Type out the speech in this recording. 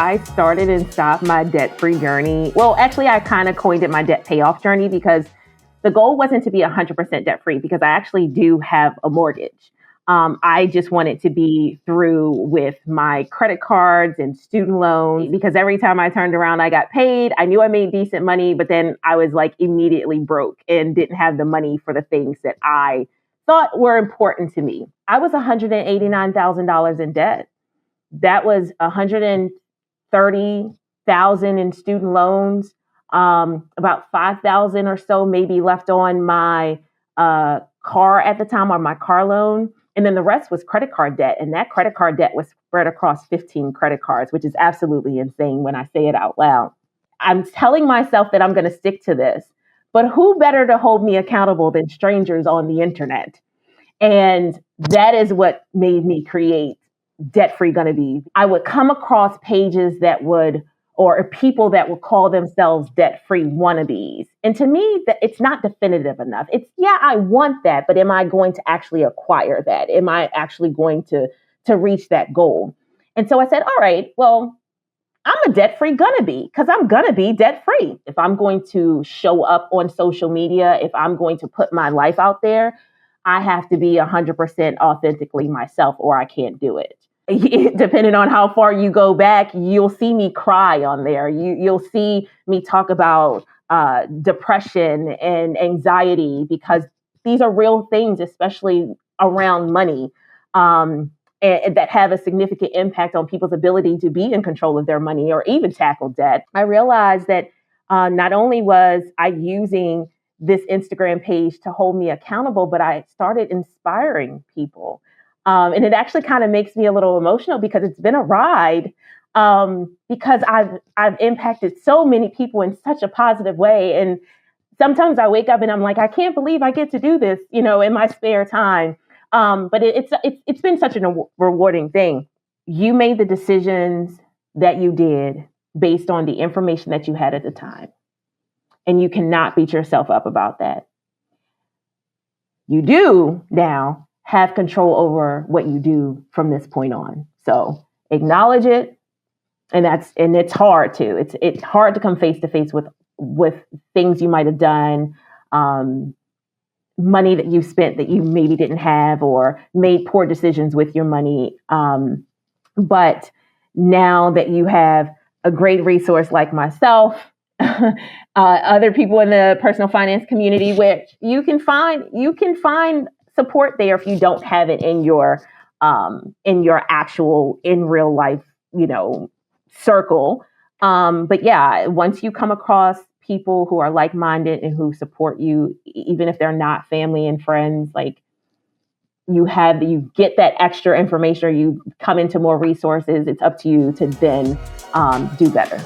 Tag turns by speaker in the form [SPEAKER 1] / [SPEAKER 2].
[SPEAKER 1] I started and stopped my debt-free journey. Well, actually, I kind of coined it my debt payoff journey because the goal wasn't to be 100% debt-free because I actually do have a mortgage. I just wanted to be through with my credit cards and student loans because every time I turned around, I got paid. I knew I made decent money, but then I was like immediately broke and didn't have the money for the things that I thought were important to me. I was $189,000 in debt. That was $130,000 in student loans, about $5,000 or so maybe left on my car at the time, or my car loan. And then the rest was credit card debt. And that credit card debt was spread across 15 credit cards, which is absolutely insane when I say it out loud. I'm telling myself that I'm going to stick to this, but who better to hold me accountable than strangers on the internet? And that is what made me create Debt-Free Gonna Be. I would come across pages that would, or people that would call themselves debt-free wannabes. And to me, it's not definitive enough. It's, yeah, I want that, but am I going to actually acquire that? Am I actually going to reach that goal? And so I said, all right, well, I'm a debt-free gonna be, because I'm gonna be debt-free. If I'm going to show up on social media, if I'm going to put my life out there, I have to be 100% authentically myself, or I can't do it. Depending on how far you go back, you'll see me cry on there. You'll see me talk about depression and anxiety, because these are real things, especially around money, and that have a significant impact on people's ability to be in control of their money or even tackle debt. I realized that not only was I using this Instagram page to hold me accountable, but I started inspiring people. And it actually kind of makes me a little emotional because it's been a ride, because I've impacted so many people in such a positive way. And sometimes I wake up and I'm like, I can't believe I get to do this, in my spare time. But it's been such a rewarding thing. You made the decisions that you did based on the information that you had at the time. And you cannot beat yourself up about that. You do now have control over what you do from this point on. So acknowledge it. And it's hard too. It's hard to come face to face with things you might have done, money that you spent that you maybe didn't have, or made poor decisions with your money. But now that you have a great resource like myself, other people in the personal finance community, which you can find support there if you don't have it in your actual in real life, circle. But yeah, once you come across people who are like-minded and who support you, even if they're not family and friends, like you get that extra information, or you come into more resources, it's up to you to then do better.